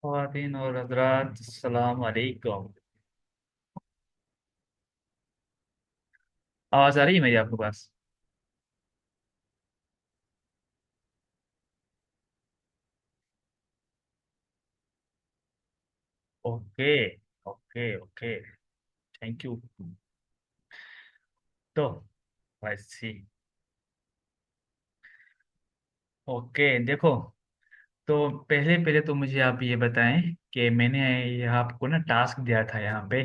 ख्वातीन और हजरात, अस्सलाम वालेकुम। आवाज आ रही है मेरी आपके पास? Okay, okay, okay. Thank you. तो आई सी। ओके, देखो। तो पहले पहले तो मुझे आप ये बताएं कि मैंने ये आपको ना टास्क दिया था यहाँ पे।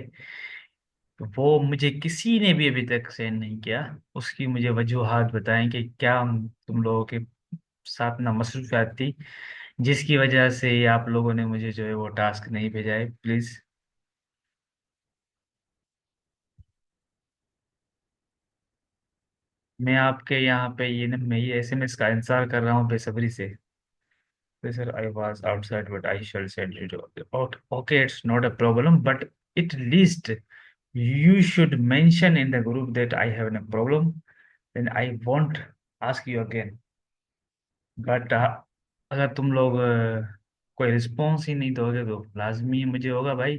तो वो मुझे किसी ने भी अभी तक सेंड नहीं किया। उसकी मुझे वजूहात बताएं कि क्या तुम लोगों के साथ ना मसरूफियत थी, जिसकी वजह से ये आप लोगों ने मुझे जो है वो टास्क नहीं भेजा है, प्लीज। मैं आपके यहाँ पे ये ना, मैं ये एसएमएस का इंतजार कर रहा हूँ बेसब्री से। Sir, I was outside but I shall send it. Okay, it's not a problem, but at least you should mention in the group that I have a problem, then I won't ask you again. But अगर तुम लोग कोई response ही नहीं दोगे तो लाजमी मुझे होगा भाई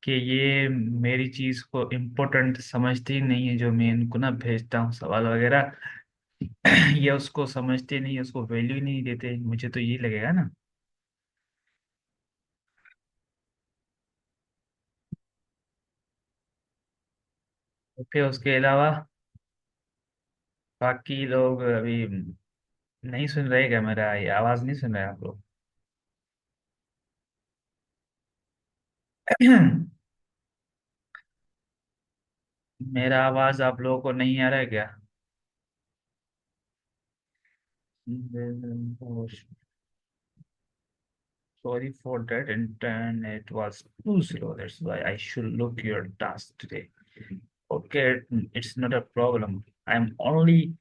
कि ये मेरी चीज़ को इम्पोर्टेंट समझती ही नहीं है, जो मैं इनको ना भेजता हूँ सवाल वगैरह। ये उसको समझते नहीं, उसको वैल्यू ही नहीं देते, मुझे तो यही लगेगा ना। ओके, उसके अलावा बाकी लोग अभी नहीं सुन रहे क्या? मेरा ये आवाज़ नहीं सुन रहे आप लोग? मेरा आवाज़ आप लोगों को नहीं आ रहा है क्या? Sorry for that. Internet was too slow. That's why I should look your task today. Okay, it's not a problem. I'm only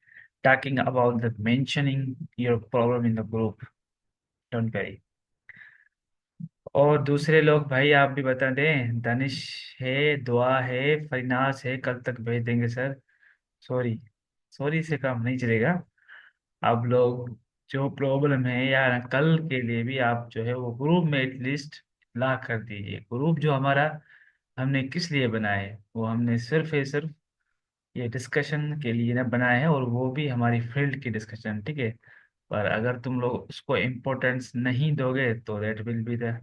talking about the mentioning your problem in the group. Don't worry. और दूसरे लोग भाई आप भी बता दें, दानिश है, दुआ है, फरीनास है, कल तक भेज देंगे सर। सॉरी, सॉरी से काम नहीं चलेगा। आप लोग जो प्रॉब्लम है या कल के लिए भी आप जो है वो ग्रुप में एटलीस्ट ला कर दीजिए। ग्रुप जो हमारा हमने किस लिए बनाया है, वो हमने सिर्फ है सिर्फ ये डिस्कशन के लिए ना बनाया है, और वो भी हमारी फील्ड की डिस्कशन, ठीक है। पर अगर तुम लोग उसको इम्पोर्टेंस नहीं दोगे तो that will be the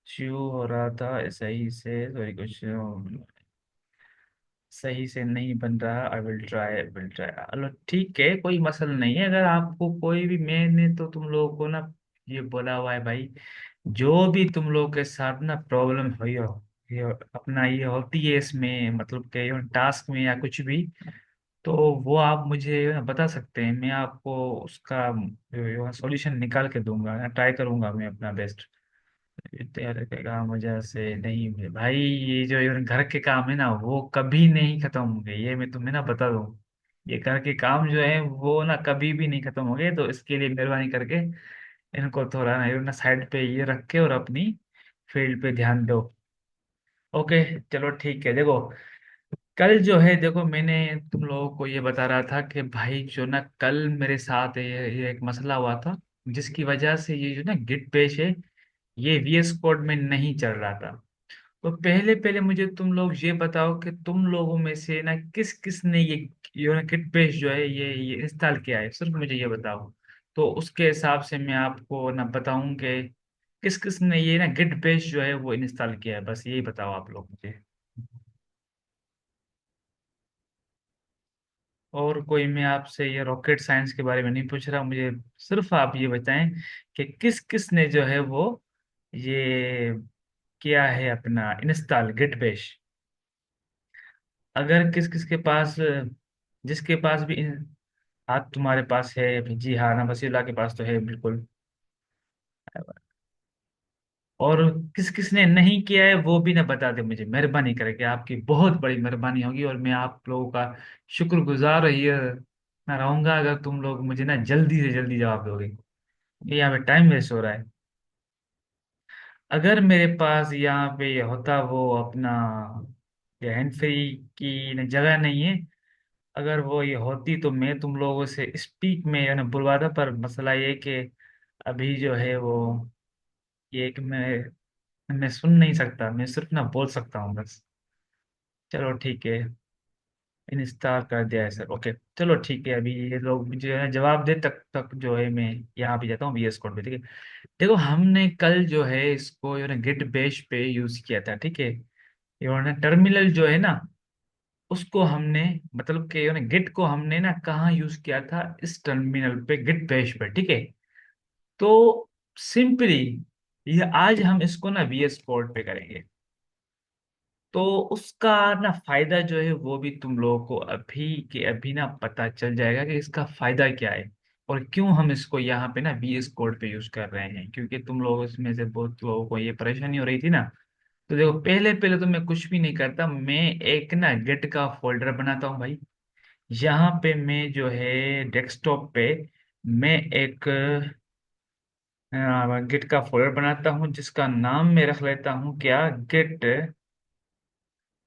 issue. हो रहा था सही से, सॉरी, कुछ सही से नहीं बन रहा। I will try. चलो ठीक है, कोई मसला नहीं है। अगर आपको कोई भी, मैंने तो तुम लोगों को ना ये बोला हुआ है भाई, जो भी तुम लोगों के साथ ना प्रॉब्लम हुई हो, ये अपना ये होती है इसमें, मतलब कि टास्क में या कुछ भी, तो वो आप मुझे बता सकते हैं। मैं आपको उसका सॉल्यूशन निकाल के दूंगा, ट्राई करूंगा मैं अपना बेस्ट। तेरे के काम वजह से नहीं हुए भाई, ये जो ये घर के काम है ना वो कभी नहीं खत्म होंगे, ये मैं तुम्हें ना बता दूं। ये घर के काम जो है वो ना कभी भी नहीं खत्म होंगे, तो इसके लिए मेहरबानी करके इनको थोड़ा ना ये ना साइड पे ये रख के और अपनी फील्ड पे ध्यान दो। ओके, चलो ठीक है। देखो, कल जो है, देखो मैंने तुम लोगों को ये बता रहा था कि भाई जो ना कल मेरे साथ ये एक मसला हुआ था, जिसकी वजह से ये जो ना गिट पेज है ये वीएस कोड में नहीं चल रहा था। तो पहले पहले मुझे तुम लोग ये बताओ कि तुम लोगों में से ना किस किस ने ये ना गिट पेज जो है ये इंस्टॉल किया है, सिर्फ मुझे ये बताओ। तो उसके हिसाब से मैं आपको ना बताऊं कि किस किस ने ये ना गिट पेज जो है वो इंस्टॉल किया है, बस यही बताओ आप लोग मुझे। और कोई, मैं आपसे ये रॉकेट साइंस के बारे में नहीं पूछ रहा, मुझे सिर्फ आप ये बताएं कि किस किस ने जो है वो ये किया है अपना इंस्टॉल गिट बेश। अगर किस किस के पास, जिसके पास भी हाथ तुम्हारे पास है, जी हाँ ना, वसीला के पास तो है बिल्कुल। और किस किस ने नहीं किया है वो भी ना बता दे मुझे, मेहरबानी करके, आपकी बहुत बड़ी मेहरबानी होगी, और मैं आप लोगों का शुक्रगुजार ये ना रहूंगा अगर तुम लोग मुझे ना जल्दी से जल्दी जवाब दोगे। ये यहाँ पे टाइम वेस्ट हो रहा है। अगर मेरे पास यहाँ पे ये होता वो अपना ये हैंड फ्री की जगह नहीं है, अगर वो ये होती तो मैं तुम लोगों से स्पीक में है ना बुलवाता। पर मसला ये कि अभी जो है वो, ये एक मैं मैं सुन नहीं सकता, मैं सिर्फ ना बोल सकता हूँ बस। चलो ठीक है, इंस्टॉल कर दिया है सर, ओके। चलो ठीक है, अभी ये लोग जो है जवाब दे तक तक जो है मैं यहाँ पे जाता हूँ VS कोड पे, ठीक है। देखो हमने कल जो है इसको जो है गिट बेश पे यूज किया था, ठीक है। ये ना टर्मिनल जो है ना, उसको हमने, मतलब कि गिट को हमने ना कहाँ यूज किया था, इस टर्मिनल पे गिट बेश पे, ठीक है। तो सिंपली ये आज हम इसको ना VS कोड पे करेंगे। तो उसका ना फायदा जो है वो भी तुम लोगों को अभी के अभी ना पता चल जाएगा कि इसका फायदा क्या है, और क्यों हम इसको यहाँ पे ना VS कोड पे यूज कर रहे हैं। क्योंकि तुम लोग इसमें से बहुत लोगों को ये परेशानी हो रही थी ना। तो देखो, पहले पहले तो मैं कुछ भी नहीं करता, मैं एक ना गेट का फोल्डर बनाता हूँ भाई। यहाँ पे मैं जो है डेस्कटॉप पे मैं एक गिट का फोल्डर बनाता हूँ, जिसका नाम मैं रख लेता हूँ क्या, गिट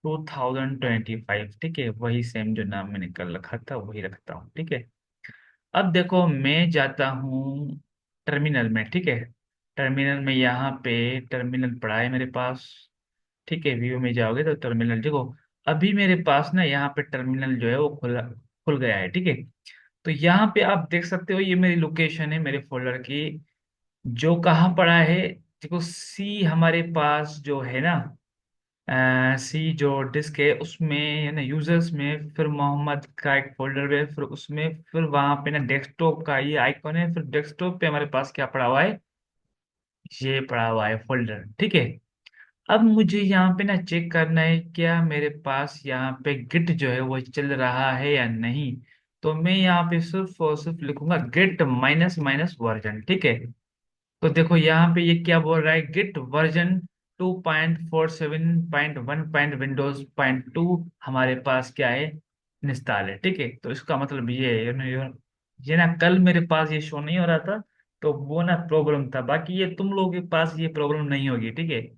2025, ठीक है। वही सेम जो नाम मैंने कल रखा था वही रखता हूँ, ठीक है। अब देखो मैं जाता हूँ टर्मिनल में, ठीक है। टर्मिनल में यहाँ पे टर्मिनल पड़ा है मेरे पास, ठीक है। व्यू में जाओगे तो टर्मिनल देखो, अभी मेरे पास ना यहाँ पे टर्मिनल जो है वो खुला खुल गया है, ठीक है। तो यहाँ पे आप देख सकते हो, ये मेरी लोकेशन है मेरे फोल्डर की, जो कहाँ पड़ा है। देखो सी हमारे पास जो है ना, सी जो डिस्क है उसमें है ना, यूजर्स में, फिर मोहम्मद का एक फोल्डर है, फिर उसमें, फिर वहां पे ना डेस्कटॉप का ये आइकॉन है, फिर डेस्कटॉप पे हमारे पास क्या पड़ा हुआ है, ये पड़ा हुआ है फोल्डर, ठीक है। अब मुझे यहाँ पे ना चेक करना है क्या मेरे पास यहाँ पे गिट जो है वो चल रहा है या नहीं। तो मैं यहाँ पे सिर्फ और सिर्फ लिखूंगा गिट माइनस माइनस वर्जन, ठीक है। तो देखो यहाँ पे ये क्या बोल रहा है, git version 2.47.1 Windows point two हमारे पास क्या है, इंस्टॉल है, ठीक है। तो इसका मतलब ये है, ये ना कल मेरे पास ये शो नहीं हो रहा था, तो वो ना प्रॉब्लम था। बाकी ये तुम लोगों के पास ये प्रॉब्लम नहीं होगी, ठीक है।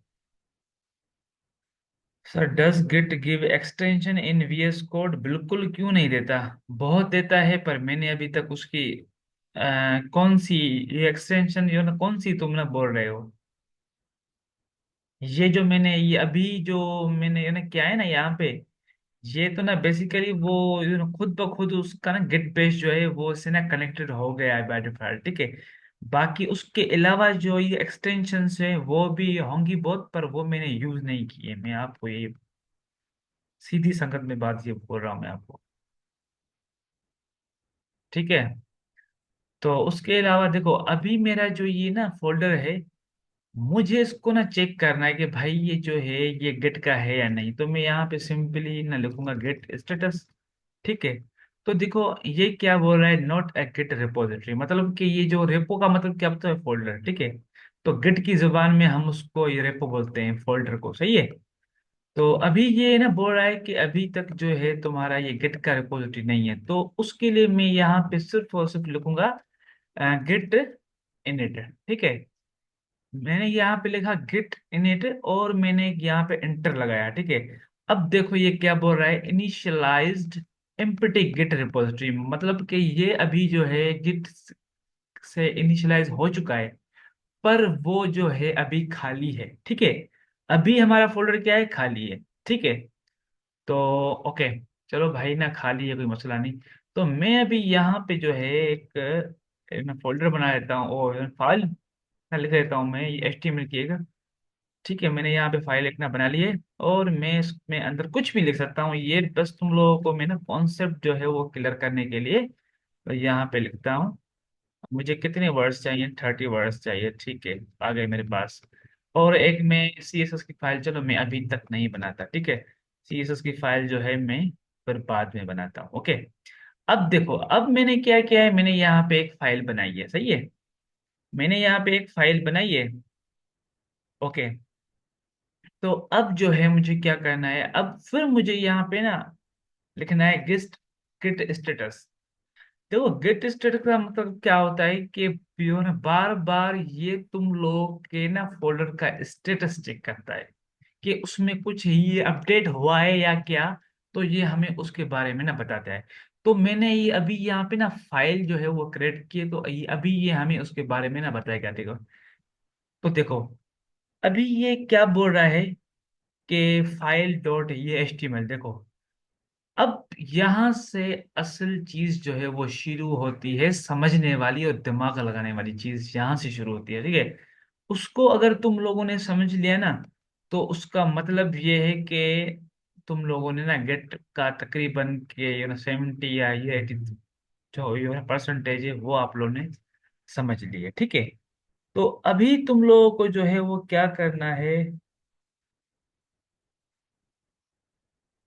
Sir does git give extension in VS code, बिल्कुल क्यों नहीं देता, बहुत देता है। पर मैंने अभी तक उसकी कौन सी ये एक्सटेंशन जो ना, कौन सी तुम ना बोल रहे हो, ये जो मैंने ये अभी जो मैंने ये ना क्या है ना यहाँ पे, ये तो ना बेसिकली वो खुद ब खुद उसका ना गिट बेस जो है वो इससे ना कनेक्टेड हो गया है बाय डिफॉल्ट, ठीक है। बाकी उसके अलावा जो ये एक्सटेंशंस है वो भी होंगी बहुत, पर वो मैंने यूज नहीं किए। मैं आपको ये सीधी संगत में बात ये बोल रहा हूँ मैं आपको, ठीक है। तो उसके अलावा देखो, अभी मेरा जो ये ना फोल्डर है, मुझे इसको ना चेक करना है कि भाई ये जो है ये गिट का है या नहीं। तो मैं यहाँ पे सिंपली ना लिखूंगा गिट स्टेटस, ठीक है। तो देखो ये क्या बोल रहा है, नॉट ए गिट रिपोजिटरी, मतलब कि ये जो रेपो का मतलब क्या होता है, फोल्डर, ठीक है। तो गिट की जुबान में हम उसको ये रेपो बोलते हैं, फोल्डर को, सही है। तो अभी ये ना बोल रहा है कि अभी तक जो है तुम्हारा ये गिट का रिपोजिटरी नहीं है, तो उसके लिए मैं यहाँ पे सिर्फ और सिर्फ लिखूंगा गिट इनिट, ठीक है। मैंने यहाँ पे लिखा गिट इनिट और मैंने यहाँ पे एंटर लगाया, ठीक है। अब देखो ये क्या बोल रहा है, इनिशियलाइज्ड एम्प्टी गिट रिपोजिटरी, मतलब कि ये अभी जो है गिट से इनिशियलाइज हो चुका है, पर वो जो है अभी खाली है, ठीक है। अभी हमारा फोल्डर क्या है, खाली है, ठीक है। तो ओके, चलो भाई ना, खाली है कोई मसला नहीं। तो मैं अभी यहाँ पे जो है एक मैं फोल्डर बना लेता हूँ और फाइल ना लिख देता हूँ मैं, ये HTML की एक, ठीक है। मैंने यहाँ पे फाइल एक ना बना ली है, और मैं इसमें अंदर कुछ भी लिख सकता हूँ, ये बस तुम लोगों को मैं ना कॉन्सेप्ट जो है वो क्लियर करने के लिए तो यहाँ पे लिखता हूँ। मुझे कितने वर्ड्स चाहिए, 30 वर्ड्स चाहिए, ठीक है। आ गए मेरे पास। और एक मैं CSS की फाइल, चलो मैं अभी तक नहीं बनाता, ठीक है। CSS की फाइल जो है मैं फिर बाद में बनाता हूँ, ओके। अब देखो, अब मैंने क्या किया है, मैंने यहाँ पे एक फाइल बनाई है, सही है। मैंने यहाँ पे एक फाइल बनाई है, ओके। तो अब जो है मुझे क्या करना है, अब फिर मुझे यहाँ पे ना लिखना है गिस्ट गिट स्टेटस। देखो गिट स्टेटस का मतलब क्या होता है कि पियो ने बार बार ये तुम लोग के ना फोल्डर का स्टेटस चेक करता है कि उसमें कुछ ये अपडेट हुआ है या क्या। तो ये हमें उसके बारे में ना बताता है। तो मैंने ये अभी यहाँ पे ना फाइल जो है वो क्रिएट की है, तो अभी ये हमें उसके बारे में ना बताएगा, देखो। तो देखो अभी ये क्या बोल रहा है कि फाइल डॉट ये एचटीएमएल देखो। अब यहां से असल चीज जो है वो शुरू होती है, समझने वाली और दिमाग लगाने वाली चीज यहां से शुरू होती है, ठीक है। उसको अगर तुम लोगों ने समझ लिया ना, तो उसका मतलब ये है कि तुम लोगों ने ना गेट का तकरीबन के 70 या ये 80 जो ये परसेंटेज है वो आप लोगों ने समझ लिया, ठीक है। तो अभी तुम लोगों को जो है वो क्या करना है।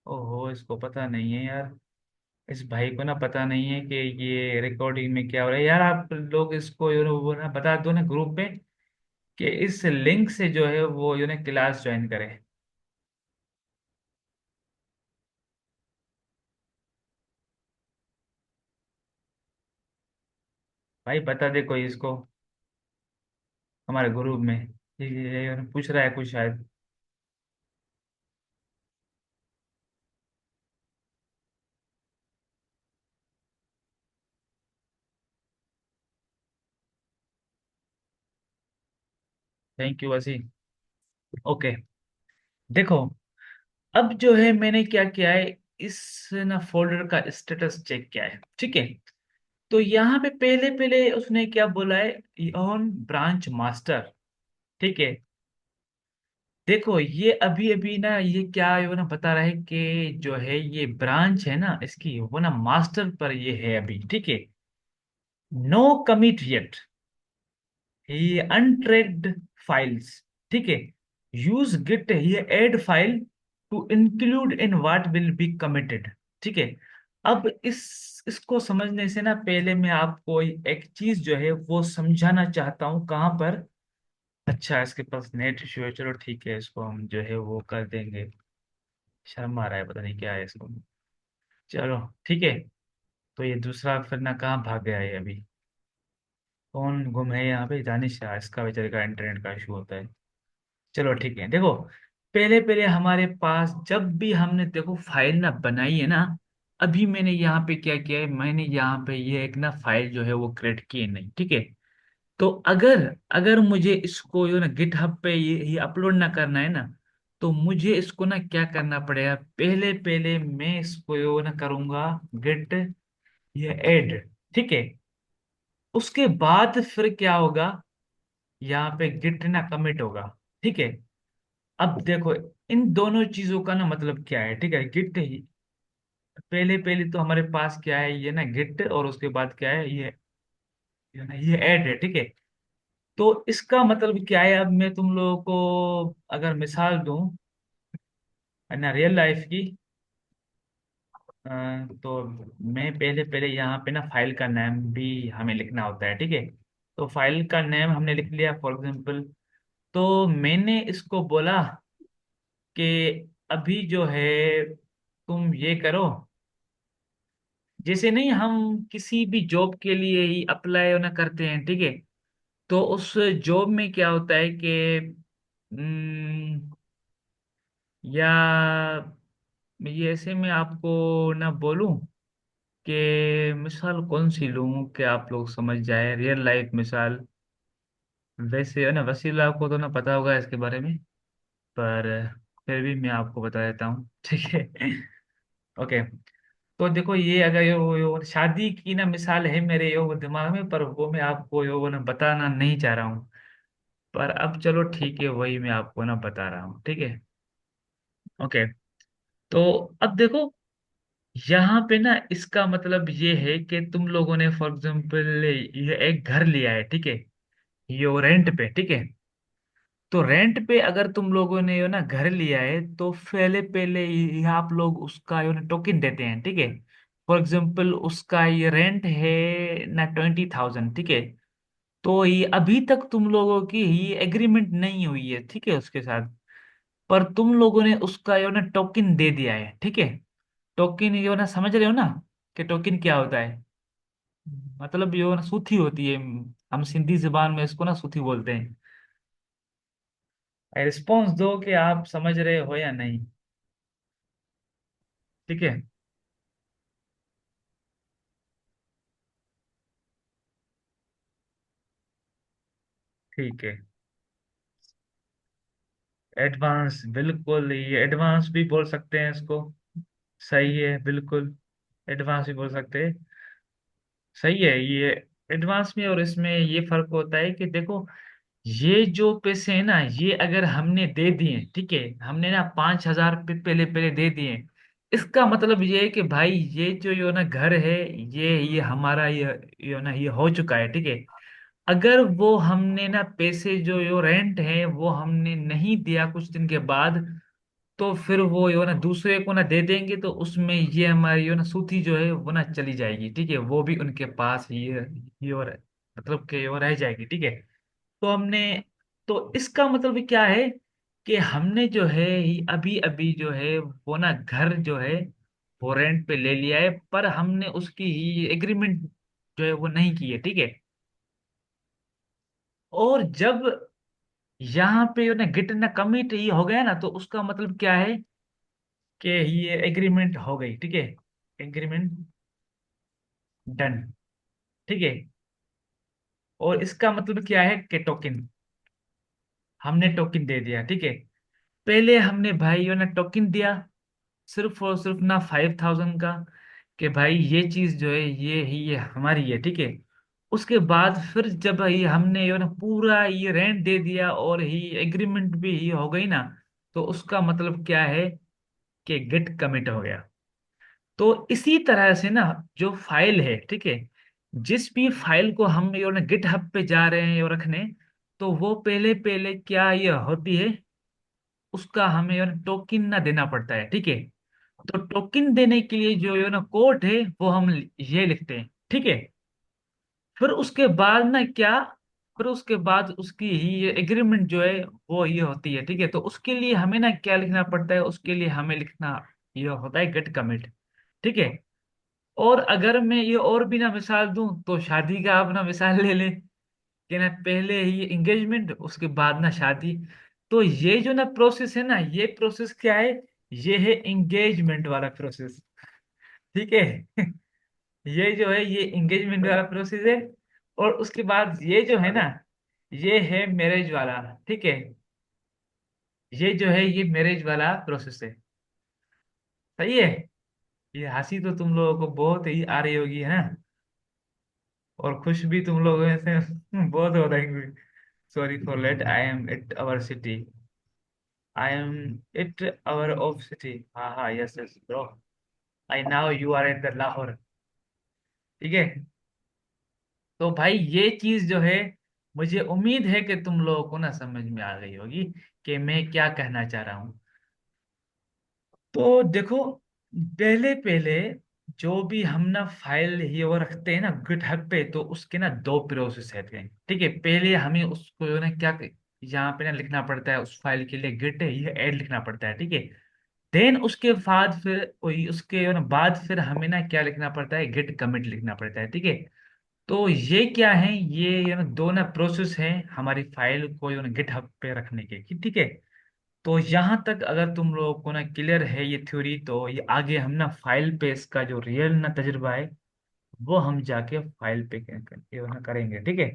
ओहो, इसको पता नहीं है यार। इस भाई को ना पता नहीं है कि ये रिकॉर्डिंग में क्या हो रहा है यार। आप लोग इसको वो ना बता दो ना ग्रुप में कि इस लिंक से जो है वो क्लास ज्वाइन करे। भाई बता दे कोई इसको, हमारे ग्रुप में। ये पूछ रहा है कुछ शायद। थैंक यू वसी। ओके, देखो। अब जो है मैंने क्या किया है, इस ना फोल्डर का स्टेटस चेक किया है, ठीक है। तो यहाँ पे पहले पहले उसने क्या बोला है, ऑन ब्रांच मास्टर, ठीक है। देखो ये अभी अभी ना ये क्या है वो ना बता रहा है कि जो है ये ब्रांच है ना इसकी वो ना मास्टर पर ये है अभी, ठीक है। नो कमिट येट, ये अनट्रैक्ड फाइल्स, ठीक है। यूज गिट ये add file to include in what will be committed, ठीक है। अब इसको समझने से ना पहले मैं आपको एक चीज जो है वो समझाना चाहता हूँ कहाँ पर। अच्छा, इसके पास नेट इश्यू है, चलो ठीक है, इसको हम जो है वो कर देंगे। शर्म आ रहा है, पता नहीं क्या है इसको। चलो ठीक है। तो ये दूसरा फिर ना कहाँ भाग गया है अभी। कौन गुम है यहाँ पे, दानिश शाह, इसका बेचारे का इंटरनेट का इशू होता है। चलो ठीक है, देखो। पहले पहले हमारे पास जब भी हमने देखो फाइल ना बनाई है ना, अभी मैंने यहाँ पे क्या किया है, मैंने यहाँ पे ये एक ना फाइल जो है वो क्रिएट की है नहीं, ठीक है। तो अगर अगर मुझे इसको ना गिटहब पे ये अपलोड ना करना है ना, तो मुझे इसको ना क्या करना पड़ेगा, पहले पहले मैं इसको ना करूंगा गिट ये ऐड, ठीक है। उसके बाद फिर क्या होगा, यहाँ पे गिट ना कमिट होगा, ठीक है। अब देखो इन दोनों चीजों का ना मतलब क्या है, ठीक है। गिट ही पहले पहले तो हमारे पास क्या है, ये ना गिट, और उसके बाद क्या है ये ऐड है, ठीक है। तो इसका मतलब क्या है, अब मैं तुम लोगों को अगर मिसाल दूं है ना रियल लाइफ की, तो मैं पहले पहले यहाँ पे ना फाइल का नाम भी हमें लिखना होता है, ठीक है। तो फाइल का नाम हमने लिख लिया फॉर एग्जांपल। तो मैंने इसको बोला कि अभी जो है तुम ये करो, जैसे नहीं हम किसी भी जॉब के लिए ही अप्लाई ना करते हैं, ठीक है। तो उस जॉब में क्या होता है कि या ये ऐसे में आपको ना बोलूं कि मिसाल कौन सी लूं कि आप लोग समझ जाए, रियल लाइफ मिसाल। वैसे है ना वसीला आपको तो ना पता होगा इसके बारे में, पर फिर भी मैं आपको बता देता हूँ, ठीक है। ओके। तो देखो ये अगर यो शादी की ना मिसाल है मेरे यो दिमाग में, पर वो मैं आपको यो ना बताना नहीं चाह रहा हूँ। पर अब चलो ठीक है, वही मैं आपको ना बता रहा हूँ, ठीक है। ओके। तो अब देखो यहाँ पे ना इसका मतलब ये है कि तुम लोगों ने फॉर एग्जाम्पल ये एक घर लिया है, ठीक है। ये रेंट पे, ठीक है। तो रेंट पे अगर तुम लोगों ने ना घर लिया है, तो पहले पहले ये आप लोग उसका ना टोकन देते हैं, ठीक है। फॉर एग्जाम्पल उसका ये रेंट है ना 20,000, ठीक है। तो ये अभी तक तुम लोगों की ये एग्रीमेंट नहीं हुई है, ठीक है, उसके साथ। पर तुम लोगों ने उसका ये ना टोकन दे दिया है, ठीक है। टोकन ये ना समझ रहे हो ना कि टोकन क्या होता है। मतलब ये ना सूथी होती है, हम सिंधी जुबान में इसको ना सूथी बोलते हैं। रिस्पॉन्स दो कि आप समझ रहे हो या नहीं, ठीक है। ठीक है। एडवांस, बिल्कुल, ये एडवांस भी बोल सकते हैं इसको। सही है, बिल्कुल। एडवांस भी बोल सकते हैं। सही है ये। एडवांस में और इसमें ये फर्क होता है कि देखो, ये जो पैसे हैं ना, ये अगर हमने दे दिए, ठीक है, हमने ना 5,000 पहले पहले दे दिए, इसका मतलब ये है कि भाई ये जो यो ना घर है, ये हमारा, ये ना ये हो चुका है, ठीक है। अगर वो हमने ना पैसे जो यो रेंट है वो हमने नहीं दिया कुछ दिन के बाद, तो फिर वो यो ना दूसरे को ना दे देंगे, तो उसमें ये हमारी यो ना सूथी जो है वो ना चली जाएगी, ठीक है, वो भी उनके पास ये और मतलब के वो रह जाएगी, ठीक है। तो हमने, तो इसका मतलब क्या है कि हमने जो है अभी अभी जो है वो ना घर जो है वो रेंट पे ले लिया है, पर हमने उसकी ही एग्रीमेंट जो है वो नहीं की है, ठीक है। और जब यहाँ पे ना गिट ना कमिट ये हो गया ना, तो उसका मतलब क्या है कि ये एग्रीमेंट हो गई, ठीक है। एग्रीमेंट डन, ठीक है। और इसका मतलब क्या है कि टोकन, हमने टोकन दे दिया, ठीक है। पहले हमने भाई ना टोकन दिया, सिर्फ और सिर्फ ना 5,000 का, कि भाई ये चीज जो है ये हमारी है, ठीक है। उसके बाद फिर जब ये हमने ये ना पूरा ये रेंट दे दिया और ही एग्रीमेंट भी ही हो गई ना, तो उसका मतलब क्या है कि गेट कमिट हो गया। तो इसी तरह से ना जो फाइल है, ठीक है, जिस भी फाइल को हम ये ना गिट हब पे जा रहे हैं ये रखने, तो वो पहले पहले क्या ये होती है, उसका हमें ये टोकन ना देना पड़ता है, ठीक है। तो टोकन देने के लिए जो ये ना कोड है वो हम ये लिखते हैं, ठीक है। फिर उसके बाद ना क्या, फिर उसके बाद उसकी ही ये एग्रीमेंट जो है वो ये होती है, ठीक है। तो उसके लिए हमें ना क्या लिखना पड़ता है, उसके लिए हमें लिखना ये होता है गेट कमिट, ठीक है। और अगर मैं ये और भी ना मिसाल दूं, तो शादी का आप ना मिसाल ले लें, कि ना पहले ही एंगेजमेंट, उसके बाद ना शादी। तो ये जो ना प्रोसेस है ना, ये प्रोसेस क्या है, ये है एंगेजमेंट वाला प्रोसेस, ठीक है। ये जो है ये एंगेजमेंट वाला प्रोसेस है। और उसके बाद ये जो है ना, ये है मैरिज वाला, ठीक है। ये जो है ये मैरिज वाला प्रोसेस है। सही है। ये हंसी तो तुम लोगों को बहुत ही आ रही होगी, है ना। और खुश भी तुम लोग ऐसे बहुत हो रही होंगी। Sorry for late, I am at our city, I am at our of city. हाँ हाँ, yes yes bro, I now you are at the Lahore, ठीक है। तो भाई ये चीज जो है, मुझे उम्मीद है कि तुम लोगों को ना समझ में आ गई होगी कि मैं क्या कहना चाह रहा हूँ। तो देखो, पहले पहले जो भी हम ना फाइल ये वो रखते हैं ना गिटहब पे, तो उसके ना दो प्रोसेस रहते हैं, ठीक है। पहले हमें उसको जो है ना क्या, यहाँ पे ना लिखना पड़ता है, उस फाइल के लिए गिट है ये ऐड लिखना पड़ता है, ठीक है। देन उसके बाद फिर उसके जो है ना बाद फिर हमें ना क्या लिखना पड़ता है, गिट कमिट लिखना पड़ता है, ठीक है। तो ये क्या है, ये ना दो ना प्रोसेस हैं हमारी फाइल को जो ना गिटहब पे रखने के, ठीक है। तो यहाँ तक अगर तुम लोगों को ना क्लियर है ये थ्योरी, तो ये आगे हम ना फाइल पे इसका जो रियल ना तजुर्बा है वो हम जाके फाइल पे ये ना करेंगे, ठीक है।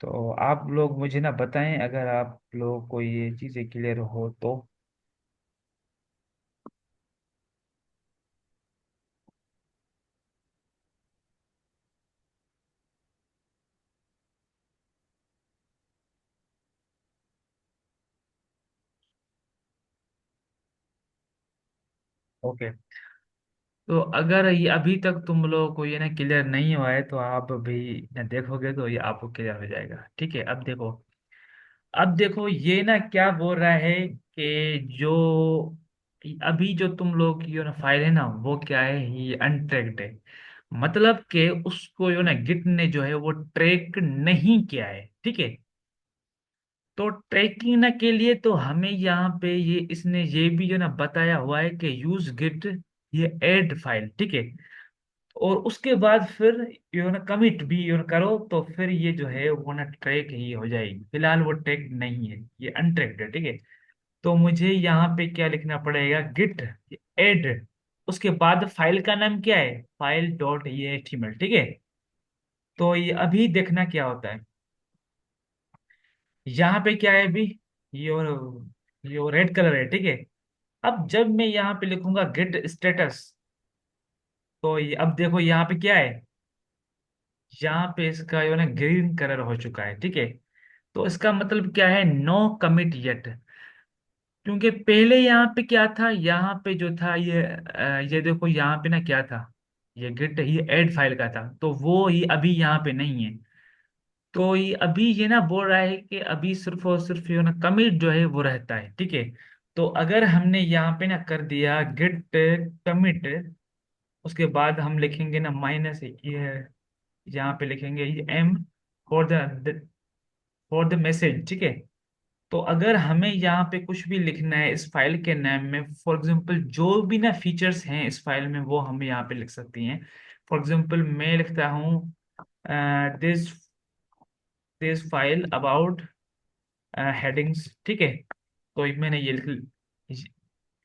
तो आप लोग मुझे ना बताएं अगर आप लोगों को ये चीज़ें क्लियर हो तो। ओके। तो अगर ये अभी तक तुम लोगों को ये ना क्लियर नहीं हुआ है, तो आप अभी ना देखोगे तो ये आपको क्लियर हो जाएगा, ठीक है। अब देखो, अब देखो ये ना क्या बोल रहा है कि जो अभी जो तुम लोग की जो ना फाइल है ना वो क्या है, ये अनट्रैक्ड है। मतलब कि उसको जो ना गिट ने जो है वो ट्रैक नहीं किया है, ठीक है। तो ट्रैकिंग ना के लिए तो हमें यहाँ पे ये इसने ये भी जो ना बताया हुआ है कि यूज गिट ये ऐड फाइल, ठीक है। और उसके बाद फिर यू ना कमिट भी यू करो, तो फिर ये जो है वो ना ट्रैक ही हो जाएगी। फिलहाल वो ट्रैक नहीं है, ये अनट्रैक्ड है, ठीक है। तो मुझे यहाँ पे क्या लिखना पड़ेगा, गिट एड, उसके बाद फाइल का नाम क्या है, फाइल डॉट ये एचटीएमएल, ठीक है। तो ये अभी देखना क्या होता है, यहाँ पे क्या है अभी, ये ये वो रेड कलर है, ठीक है। अब जब मैं यहाँ पे लिखूंगा गेट स्टेटस, तो ये अब देखो यहाँ पे क्या है, यहाँ पे इसका जो है ना ग्रीन कलर हो चुका है, ठीक है। तो इसका मतलब क्या है, नो कमिट येट। क्योंकि पहले यहाँ पे क्या था, यहाँ पे जो था ये देखो यहाँ पे ना क्या था, ये गिट ये ऐड फाइल का था, तो वो ये अभी यहाँ पे नहीं है। तो ये अभी ये ना बोल रहा है कि अभी सिर्फ और सिर्फ ये ना कमिट जो है वो रहता है, ठीक है। तो अगर हमने यहाँ पे ना कर दिया गिट कमिट, उसके बाद हम लिखेंगे ना माइनस ये, यहाँ पे लिखेंगे ये एम फॉर द मैसेज, ठीक है। तो अगर हमें यहाँ पे कुछ भी लिखना है इस फाइल के नाम में, फॉर एग्जांपल जो भी ना फीचर्स हैं इस फाइल में वो हम यहाँ पे लिख सकती हैं। फॉर एग्जांपल मैं लिखता हूँ this this file about headings, ठीक है। तो मैंने ये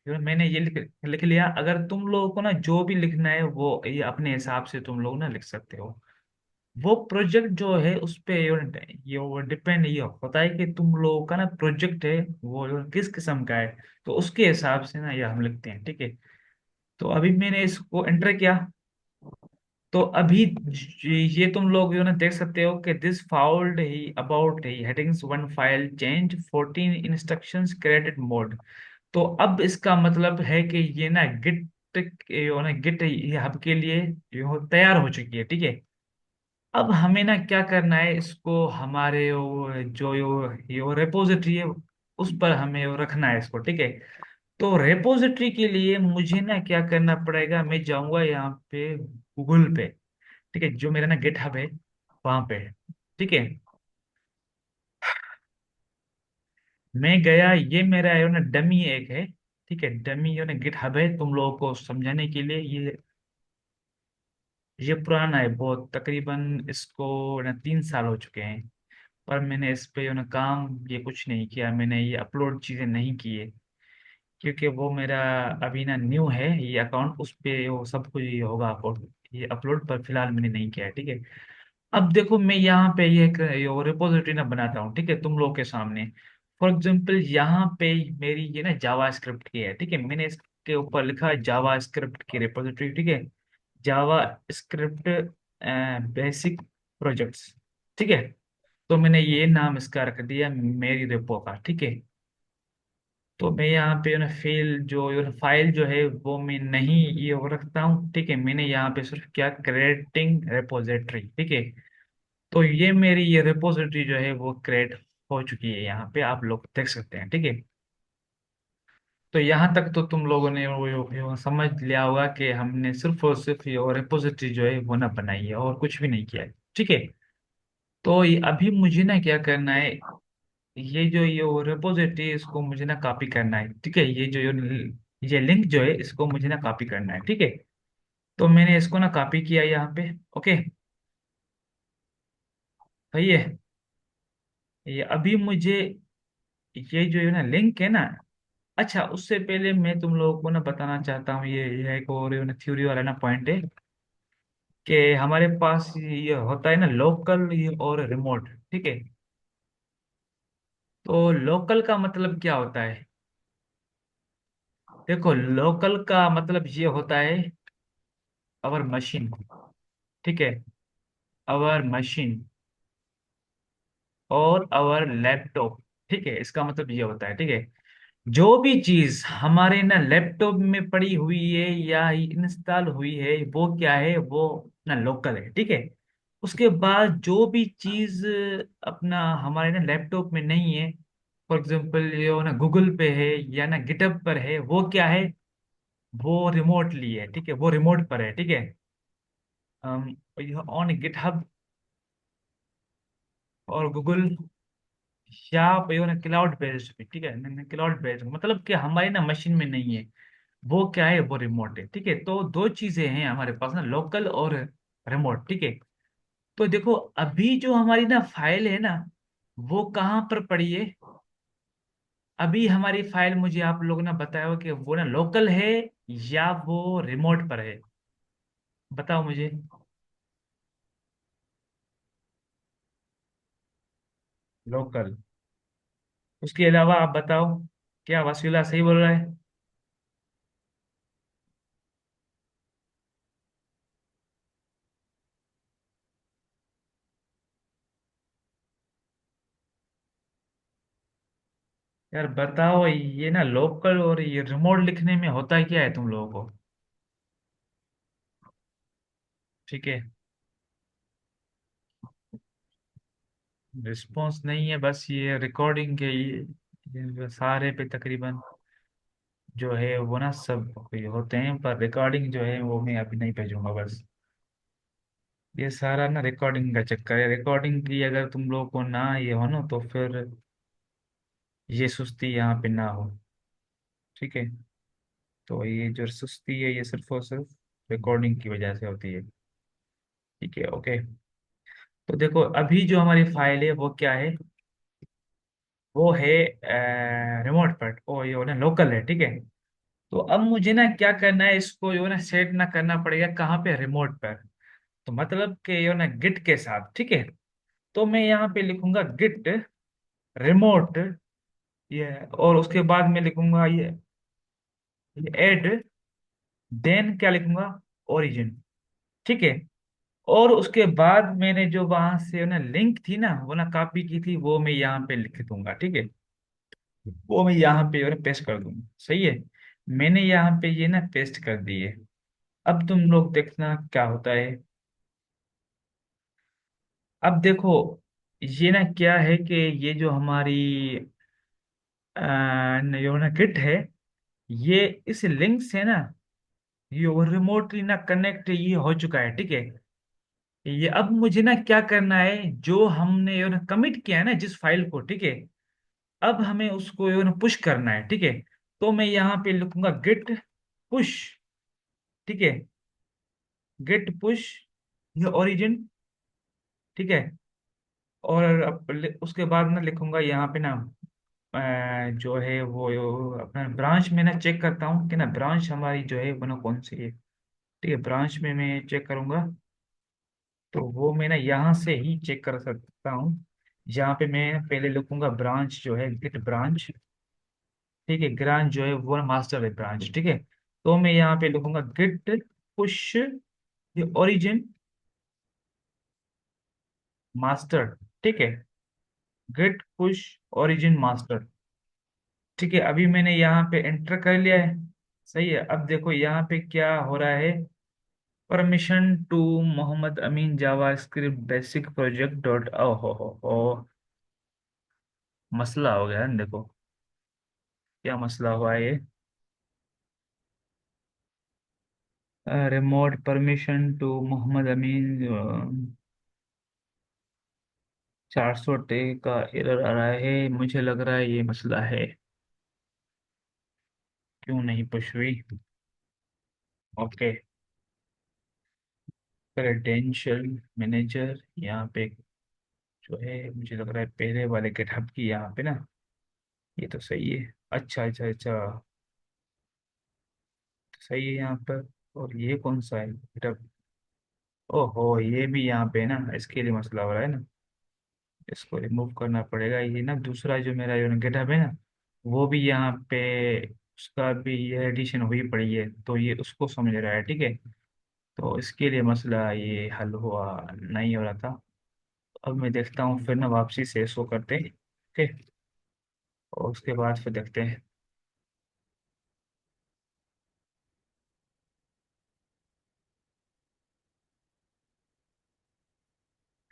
मैंने ये लिख लिया। अगर तुम लोगों को ना जो भी लिखना है वो ये अपने हिसाब से तुम लोग ना लिख सकते हो। वो प्रोजेक्ट जो है उस पे ये वो डिपेंड ये होता है कि तुम लोगों का ना प्रोजेक्ट है वो किस किस्म का है, तो उसके हिसाब से ना ये हम लिखते हैं, ठीक है। तो अभी मैंने इसको एंटर किया, तो अभी ये तुम लोग जो ना देख सकते हो कि this fouled he about he headings one file change 14 instructions credit mode. तो अब इसका मतलब है कि ये ना गिट ये ना गिट ये हब के लिए तैयार हो चुकी है, ठीक है। अब हमें ना क्या करना है, इसको हमारे ये रेपोजिटरी है उस पर हमें वो रखना है इसको, ठीक है। तो रेपोजिटरी के लिए मुझे ना क्या करना पड़ेगा, मैं जाऊंगा यहाँ पे गूगल पे, ठीक है, जो मेरा ना गिटहब है वहां पे, ठीक है। मैं गया, ये मेरा है ना डमी एक है, ठीक है, डमी जो ना गिटहब है तुम लोगों को समझाने के लिए। ये पुराना है बहुत, तकरीबन इसको ना 3 साल हो चुके हैं। पर मैंने इस पे ना काम ये कुछ नहीं किया, मैंने ये अपलोड चीजें नहीं की है, क्योंकि वो मेरा अभी ना न्यू है ये अकाउंट, उस पे वो सब कुछ ये होगा अपलोड, ये अपलोड पर फिलहाल मैंने नहीं किया है, ठीक है। अब देखो मैं यहाँ पे ये एक ये रिपोजिटरी ना बनाता हूँ, ठीक है, तुम लोग के सामने। फॉर एग्जांपल यहाँ पे मेरी ये ना जावा स्क्रिप्ट की है, ठीक है, मैंने इसके ऊपर लिखा है जावा स्क्रिप्ट की रिपोजिटरी, ठीक है। जावा स्क्रिप्ट बेसिक प्रोजेक्ट्स, ठीक है। तो मैंने ये नाम इसका रख दिया मेरी रेपो का, ठीक है। तो मैं यहाँ पे ना फाइल जो है वो मैं नहीं ये वो रखता हूँ, ठीक है। मैंने यहाँ पे सिर्फ क्या क्रिएटिंग रेपोजिटरी, ठीक है। तो ये मेरी ये रेपोजिटरी जो है वो क्रिएट हो चुकी है, यहाँ पे आप लोग देख सकते हैं, ठीक है। तो यहाँ तक तो तुम लोगों ने वो समझ लिया होगा कि हमने सिर्फ और सिर्फ ये रेपोजिटरी जो है वो ना बनाई है और कुछ भी नहीं किया है, ठीक है। तो ये अभी मुझे ना क्या करना है, ये रेपोजिटरी इसको मुझे ना कॉपी करना है, ठीक है। ये लिंक जो है इसको मुझे ना कॉपी करना है, ठीक है। तो मैंने इसको ना कॉपी किया यहाँ पे, ओके। सही है। ये अभी मुझे ये जो है ना लिंक है ना, अच्छा उससे पहले मैं तुम लोगों को ना बताना चाहता हूँ, ये एक और थ्योरी वाला ना पॉइंट है कि हमारे पास ये होता है ना लोकल और रिमोट, ठीक है। तो लोकल का मतलब क्या होता है, देखो लोकल का मतलब ये होता है अवर मशीन, ठीक है, अवर मशीन और अवर लैपटॉप, ठीक है। इसका मतलब ये होता है, ठीक है, जो भी चीज हमारे ना लैपटॉप में पड़ी हुई है या इंस्टॉल हुई है वो क्या है, वो ना लोकल है, ठीक है। उसके बाद जो भी चीज अपना हमारे ना लैपटॉप में नहीं है, फॉर एग्जांपल ये ना गूगल पे है या ना गिटहब पर है, वो क्या है, वो रिमोटली है, ठीक है, वो रिमोट पर है, ठीक है। ऑन गिटहब और गूगल या क्लाउड बेस्ड, ठीक है, क्लाउड बेस्ड मतलब कि हमारी ना मशीन में नहीं है, वो क्या है, वो रिमोट है, ठीक है। तो दो चीजें हैं हमारे पास ना, लोकल और रिमोट, ठीक है। तो देखो अभी जो हमारी ना फाइल है ना वो कहाँ पर पड़ी है, अभी हमारी फाइल मुझे आप लोगों ने बताया हो कि वो ना लोकल है या वो रिमोट पर है, बताओ मुझे। लोकल, उसके अलावा आप बताओ। क्या वसीला सही बोल रहा है? यार बताओ, ये ना लोकल और ये रिमोट लिखने में होता क्या है तुम लोगों को? ठीक है। रिस्पॉन्स नहीं है, बस ये रिकॉर्डिंग के ये सारे पे तकरीबन जो है वो ना सब ये होते हैं, पर रिकॉर्डिंग जो है वो मैं अभी नहीं भेजूंगा बस। ये सारा ना रिकॉर्डिंग का चक्कर है। रिकॉर्डिंग की अगर तुम लोग को ना ये हो ना, तो फिर ये सुस्ती यहाँ पे ना हो। ठीक है। तो ये जो सुस्ती है ये सिर्फ और सिर्फ रिकॉर्डिंग की वजह से होती है। ठीक है, ओके। तो देखो अभी जो हमारी फाइल है वो क्या है? वो है रिमोट पर, ओ ये ना लोकल है, ठीक है। तो अब मुझे ना क्या करना है, इसको जो है ना सेट ना करना पड़ेगा कहाँ पे, रिमोट पर। तो मतलब कि यो ना गिट के साथ, ठीक है। तो मैं यहाँ पे लिखूंगा गिट रिमोट, ये, और उसके बाद मैं लिखूंगा ये ऐड, देन क्या लिखूंगा, ओरिजिन। ठीक है। और उसके बाद मैंने जो वहां से ना लिंक थी ना, वो ना कॉपी की थी, वो मैं यहाँ पे लिख दूंगा, ठीक है। वो मैं यहाँ पे पेस्ट कर दूंगा, सही है। मैंने यहाँ पे ये ना पेस्ट कर दिए। अब तुम लोग देखना क्या होता है। अब देखो, ये ना क्या है कि ये जो हमारी जो ना किट है, ये इस लिंक से ना ये रिमोटली ना कनेक्ट ये हो चुका है, ठीक है। ये अब मुझे ना क्या करना है, जो हमने ये ना कमिट किया है ना जिस फाइल को, ठीक है। अब हमें उसको ये ना पुश करना है, ठीक है। तो मैं यहाँ पे लिखूंगा गेट पुश, ठीक है। गेट पुश ये ओरिजिन, ठीक है। और अब उसके बाद मैं लिखूंगा यहाँ पे ना जो है वो अपना ब्रांच में ना चेक करता हूँ कि ना ब्रांच हमारी जो है वो ना कौन सी है। ठीक है, ब्रांच में मैं चेक करूंगा। तो वो मैं ना यहाँ से ही चेक कर सकता हूँ। यहाँ पे मैं पहले लिखूंगा ब्रांच जो है गिट ब्रांच, ठीक है। ब्रांच जो है वो मास्टर है ब्रांच, ठीक है। तो मैं यहाँ पे लिखूंगा गिट पुश ये ओरिजिन मास्टर, ठीक है। गिट पुश ओरिजिन मास्टर, ठीक है। अभी मैंने यहाँ पे एंटर कर लिया है, सही है। अब देखो यहाँ पे क्या हो रहा है, permission to Mohammad Amin JavaScript basic project dot, ओ हो मसला हो गया है, देखो क्या मसला हुआ है ये। रिमोट परमिशन टू मोहम्मद अमीन 400 का एरर आ रहा है, मुझे लग रहा है ये मसला है। क्यों नहीं पुश हुई? ओके। क्रेडेंशियल मैनेजर यहाँ पे जो है, मुझे लग रहा है पहले वाले गिटहब की यहाँ पे ना, ये तो सही है। अच्छा अच्छा अच्छा, तो सही है यहाँ पर। और ये कौन सा है गिटहब? ओहो, ये भी यहाँ पे ना इसके लिए मसला हो रहा है ना। इसको रिमूव करना पड़ेगा। ये ना दूसरा जो मेरा गिटहब है ना, वो भी यहाँ पे उसका भी ये एडिशन हुई पड़ी है, तो ये उसको समझ रहा है, ठीक है। तो इसके लिए मसला ये हल हुआ, नहीं हो रहा था। अब मैं देखता हूँ फिर ना वापसी से इसको करते हैं, ओके। और उसके बाद फिर देखते हैं।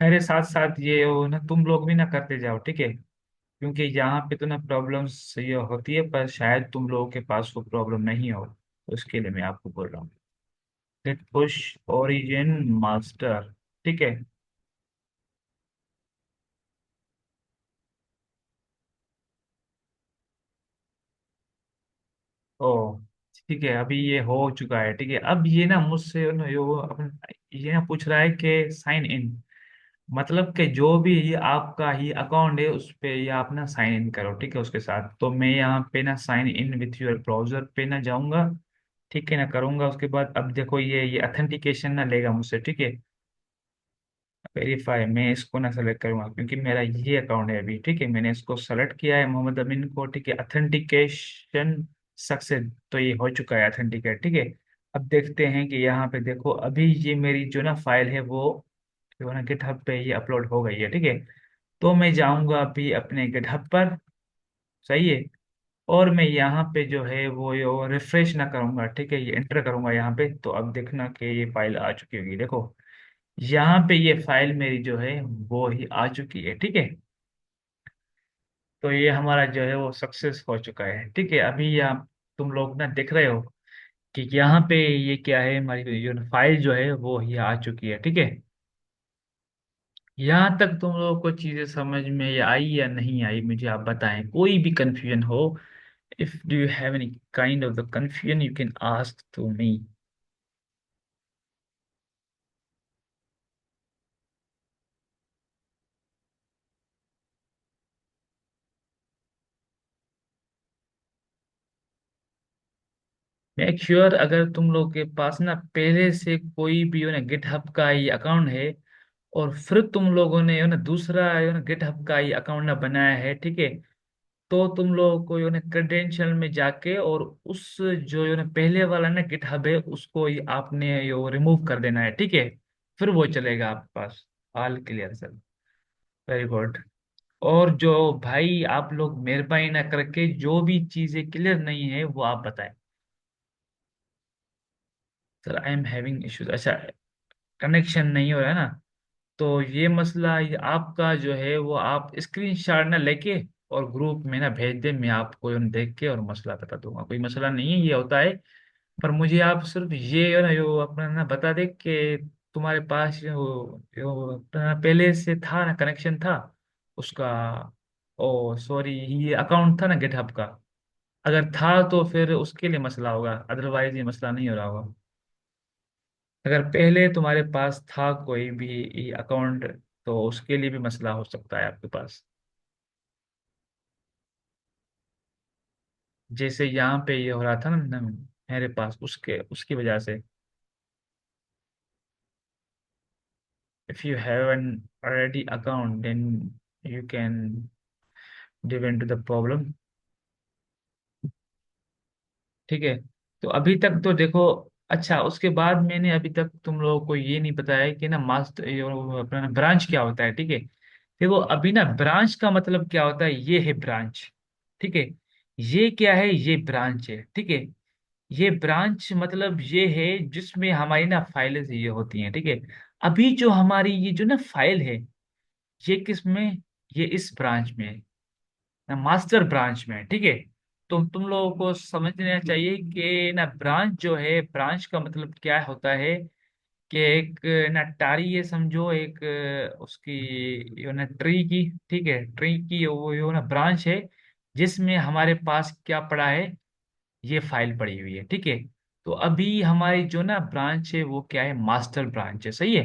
मेरे साथ साथ ये हो ना तुम लोग भी ना करते जाओ, ठीक है। क्योंकि यहाँ पे तो ना प्रॉब्लम्स ये होती है, पर शायद तुम लोगों के पास वो प्रॉब्लम नहीं हो, तो इसके लिए मैं आपको बोल रहा हूँ। गेट पुश ओरिजिन मास्टर, ठीक है। ओ ठीक है, अभी ये हो चुका है, ठीक है। अब ये ना मुझसे ना यो अपन ये ना पूछ रहा है कि साइन इन, मतलब कि जो भी ये आपका ही अकाउंट है उस पे ये आप ना साइन इन करो, ठीक है, उसके साथ। तो मैं यहाँ पे ना sign in with your browser पे ना जाऊंगा, ठीक है ना, करूंगा। उसके बाद अब देखो ये ऑथेंटिकेशन ना लेगा मुझसे, ठीक है। वेरीफाई, मैं इसको ना सेलेक्ट करूंगा क्योंकि मेरा ये अकाउंट है अभी, ठीक है। मैंने इसको सेलेक्ट किया है मोहम्मद अमीन को, ठीक है। ऑथेंटिकेशन सक्सेस, तो ये हो चुका है ऑथेंटिकेट, ठीक है। अब देखते हैं कि यहाँ पे देखो, अभी ये मेरी जो ना फाइल है वो जो है ना गिटहब पे ये अपलोड हो गई है, ठीक है। तो मैं जाऊंगा अभी अपने गिटहब पर, सही है। और मैं यहाँ पे जो है वो ये रिफ्रेश ना करूंगा, ठीक है। ये एंटर करूंगा यहाँ पे, तो अब देखना कि ये फाइल आ चुकी होगी, देखो यहाँ पे ये फाइल मेरी जो है वो ही आ चुकी है, ठीक है। तो ये हमारा जो है वो सक्सेस हो चुका है, ठीक है। अभी यहाँ तुम लोग ना देख रहे हो कि यहाँ पे ये क्या है, हमारी जो फाइल जो है वो ही आ चुकी है, ठीक है। यहाँ तक तुम लोगों को चीजें समझ में या आई या नहीं आई, मुझे आप बताएं। कोई भी कंफ्यूजन हो, if do you have any kind of the confusion, you can ask to me. Make sure अगर तुम लोग के पास ना पहले से कोई भी ना गिटहब का ये अकाउंट है, और फिर तुम लोगों ने ना दूसरा ना गिटहब का ये अकाउंट ना बनाया है, ठीक है। तो तुम लोगों को ना क्रेडेंशियल में जाके और उस जो ना पहले वाला ना गिटहब है उसको ये आपने ये रिमूव कर देना है, ठीक है। फिर वो चलेगा आपके पास। All clear sir, very good. और जो भाई आप लोग मेहरबानी ना करके जो भी चीजें क्लियर नहीं है वो आप बताएं। Sir I am having issues, अच्छा कनेक्शन नहीं हो रहा है ना। तो ये मसला, ये आपका जो है वो आप स्क्रीनशॉट ना लेके और ग्रुप में ना भेज दे, मैं आपको ये देख के और मसला बता दूंगा। कोई मसला नहीं है, ये होता है। पर मुझे आप सिर्फ ये ना यो अपना ना बता दे कि तुम्हारे पास यो अपना पहले से था ना, कनेक्शन था उसका। ओ सॉरी, ये अकाउंट था ना गिटहब का। अगर था तो फिर उसके लिए मसला होगा, अदरवाइज ये मसला नहीं हो रहा होगा। अगर पहले तुम्हारे पास था कोई भी अकाउंट, तो उसके लिए भी मसला हो सकता है आपके पास। जैसे यहाँ पे ये हो रहा था ना मेरे पास, उसके उसकी वजह से। If you have an already account then you can dive into the problem, ठीक है। तो अभी तक तो देखो, अच्छा उसके बाद मैंने अभी तक तुम लोगों को ये नहीं बताया कि ना मास्टर अपना ब्रांच क्या होता है, ठीक है। देखो अभी ना ब्रांच का मतलब क्या होता है, ये है ब्रांच, ठीक है। ये क्या है, ये ब्रांच है, ठीक है। ये ब्रांच मतलब ये है जिसमें हमारी ना फाइलें ये होती हैं, ठीक है। अभी जो हमारी ये जो ना फाइल है, ये किस में, ये इस ब्रांच में है, ना मास्टर ब्रांच में है, ठीक है। तो तुम लोगों को समझना चाहिए कि ना ब्रांच जो है, ब्रांच का मतलब क्या होता है कि एक ना टारी ये समझो, एक उसकी यो ना ट्री की, ठीक है, ट्री की वो यो ना ब्रांच है, जिसमें हमारे पास क्या पड़ा है, ये फाइल पड़ी हुई है, ठीक है। तो अभी हमारी जो ना ब्रांच है वो क्या है, मास्टर ब्रांच है, सही है।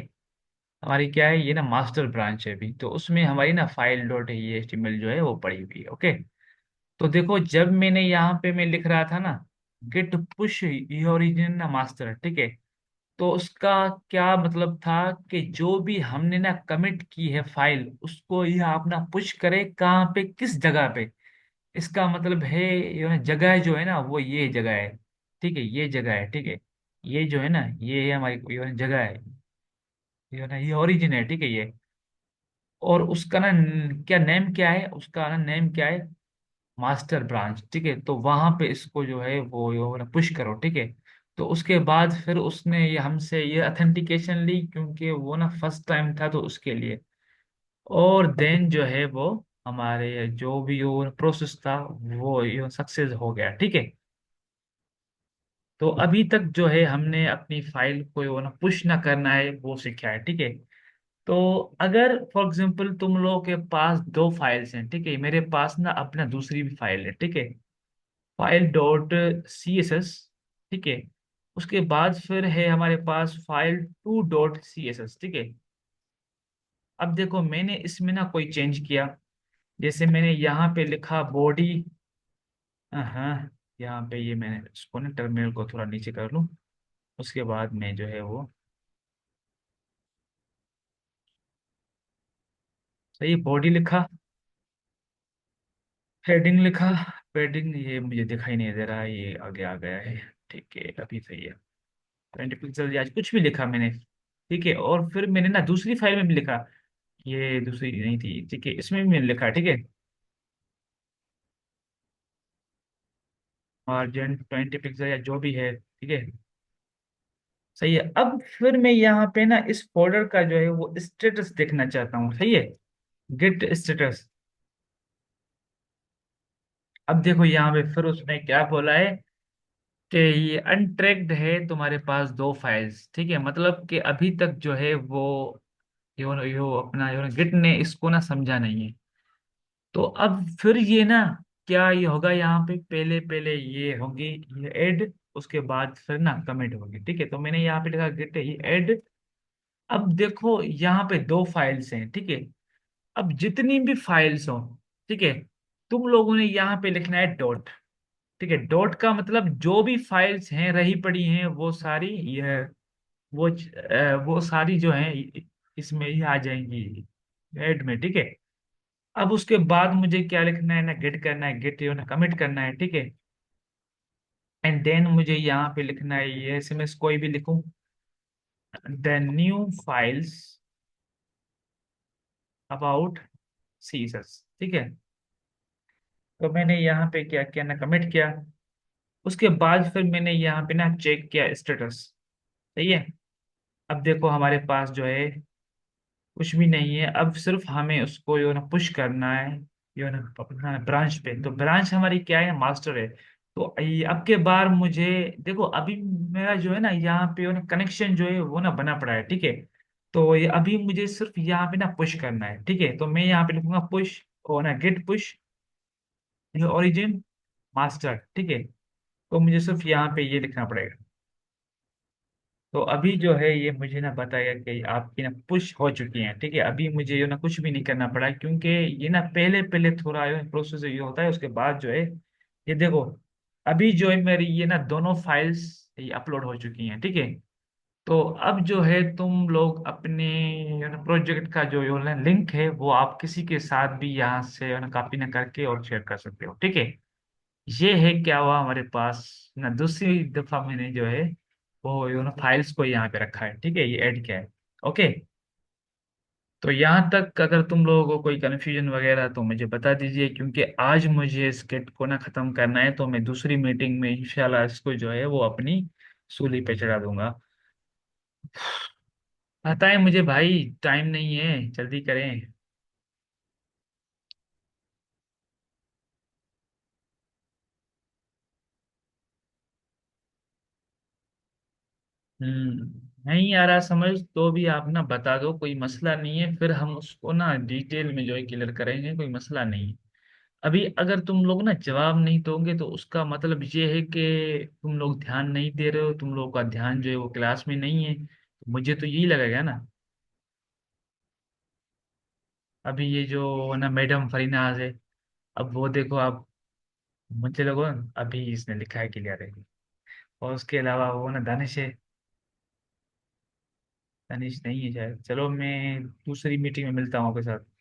हमारी क्या है, ये ना मास्टर ब्रांच है अभी, तो उसमें हमारी ना फाइल डॉट ये एचटीएमएल जो है वो पड़ी हुई है, ओके। तो देखो जब मैंने यहाँ पे मैं लिख रहा था ना गेट पुश ओरिजिन ना मास्टर, ठीक है। तो उसका क्या मतलब था कि जो भी हमने ना कमिट की है फाइल, उसको यह आप ना पुश करे कहाँ पे, किस जगह पे। इसका मतलब है ये ना जगह जो है ना वो ये जगह है, ठीक है। ये जगह है, ठीक है। ये जो है ना ये है हमारी ये जगह है, ये ना ये ओरिजिन है, ठीक है ये। और उसका ना क्या नेम क्या है, उसका ना नेम क्या है, मास्टर ब्रांच, ठीक है। तो वहां पे इसको जो है वो ना पुश करो, ठीक है। तो उसके बाद फिर उसने ये हमसे ये ऑथेंटिकेशन ली, क्योंकि वो ना फर्स्ट टाइम था तो उसके लिए। और देन जो है वो हमारे जो भी वो प्रोसेस था वो ये सक्सेस हो गया, ठीक है। तो अभी तक जो है हमने अपनी फाइल को वो ना पुश ना करना है वो सीखा है, ठीक है। तो अगर फॉर एग्जांपल तुम लोगों के पास दो फाइल्स हैं, ठीक है। मेरे पास ना अपना दूसरी भी फाइल है, ठीक है, file dot C S S, ठीक है। उसके बाद फिर है हमारे पास file two dot C S S, ठीक है। अब देखो मैंने इसमें ना कोई चेंज किया, जैसे मैंने यहाँ पे लिखा बॉडी, हाँ यहाँ पे ये मैंने इसको ना टर्मिनल को थोड़ा नीचे कर लूँ, उसके बाद मैं जो है वो सही, बॉडी लिखा, हेडिंग लिखा, पैडिंग ये मुझे दिखाई नहीं दे रहा है, ये आगे आ गया है। ठीक है, अभी सही है। 20 पिक्सल आज कुछ भी लिखा मैंने। ठीक है, और फिर मैंने ना दूसरी फाइल में भी लिखा, ये दूसरी नहीं थी, ठीक है, इसमें भी मैंने लिखा, ठीक है, मार्जिन 20 पिक्सल या जो भी है, ठीक है। सही है, अब फिर मैं यहाँ पे ना इस फोल्डर का जो है वो स्टेटस देखना चाहता हूँ, सही है, गिट स्टेटस। अब देखो यहाँ पे फिर उसने क्या बोला है कि ये अनट्रैक्ड है तुम्हारे पास दो फाइल्स, ठीक है, मतलब कि अभी तक जो है वो यो अपना यो गिट ने इसको ना समझा नहीं है। तो अब फिर ये ना क्या ये होगा, यहाँ पे पहले पहले ये होगी, ये ऐड, उसके बाद फिर ना कमेंट होगी, ठीक है। तो मैंने यहाँ पे लिखा गिट ये ऐड। अब देखो यहाँ पे दो फाइल्स हैं, ठीक है। अब जितनी भी फाइल्स हो, ठीक है, तुम लोगों ने यहाँ पे लिखना है डॉट। ठीक है, डॉट का मतलब जो भी फाइल्स हैं रही पड़ी हैं वो सारी ये वो सारी जो हैं इसमें ही आ जाएंगी ऐड में, ठीक है। अब उसके बाद मुझे क्या लिखना है ना, गेट करना है, गेट ना कमिट करना है, ठीक है। एंड देन मुझे यहाँ पे लिखना है ये एसएमएस कोई भी लिखूं, द न्यू फाइल्स अबाउट सीसस, ठीक है। तो मैंने यहाँ पे क्या किया ना, कमिट किया। उसके बाद फिर मैंने यहाँ पे ना चेक किया स्टेटस, सही है। अब देखो हमारे पास जो है कुछ भी नहीं है, अब सिर्फ हमें उसको यो ना पुश करना है, यो ना अपना ब्रांच पे। तो ब्रांच हमारी क्या है, मास्टर है। तो ये अब के बार मुझे देखो अभी मेरा जो है ना यहाँ पे यो ना कनेक्शन जो है वो ना बना पड़ा है, ठीक है। तो ये अभी मुझे सिर्फ यहाँ पे ना पुश करना है, ठीक है। तो मैं यहाँ पे लिखूंगा पुश और ना गेट पुश ओरिजिन मास्टर, ठीक है। तो मुझे सिर्फ यहाँ पे ये लिखना पड़ेगा। तो अभी जो है ये मुझे ना बताया कि आपकी ना पुश हो चुकी है, ठीक है। अभी मुझे ये ना कुछ भी नहीं करना पड़ा, क्योंकि ये ना पहले पहले थोड़ा ये प्रोसेस ये होता है, उसके बाद जो है ये देखो अभी जो है मेरी ये ना दोनों फाइल्स ये अपलोड हो चुकी हैं, ठीक है। तो अब जो है तुम लोग अपने प्रोजेक्ट का जो ये लिंक है वो आप किसी के साथ भी यहाँ से कॉपी ना करके और शेयर कर सकते हो, ठीक है। ये है क्या हुआ हमारे पास ना, दूसरी दफा मैंने जो है वो फाइल्स को यहाँ पे रखा है, ठीक है, ये ऐड किया है। ओके। तो यहाँ तक अगर तुम लोगों को कोई कन्फ्यूजन वगैरह तो मुझे बता दीजिए, क्योंकि आज मुझे इस किट को ना खत्म करना है, तो मैं दूसरी मीटिंग में इंशाल्लाह इसको जो है वो अपनी सूली पे चढ़ा दूंगा। पता है मुझे भाई, टाइम नहीं है, जल्दी करें। नहीं आ रहा समझ तो भी आप ना बता दो, कोई मसला नहीं है, फिर हम उसको ना डिटेल में जो है क्लियर करेंगे, कोई मसला नहीं है। अभी अगर तुम लोग ना जवाब नहीं दोगे तो उसका मतलब ये है कि तुम लोग ध्यान नहीं दे रहे हो, तुम लोगों का ध्यान जो है वो क्लास में नहीं है, तो मुझे तो यही लगेगा ना। अभी ये जो ना मैडम फरीनाज है, अब वो देखो आप, मुझे लगो अभी इसने लिखा है क्लियर है। और उसके अलावा वो ना दानिश है, दानिश नहीं है शायद। चलो मैं दूसरी मीटिंग में मिलता हूँ आपके साथ।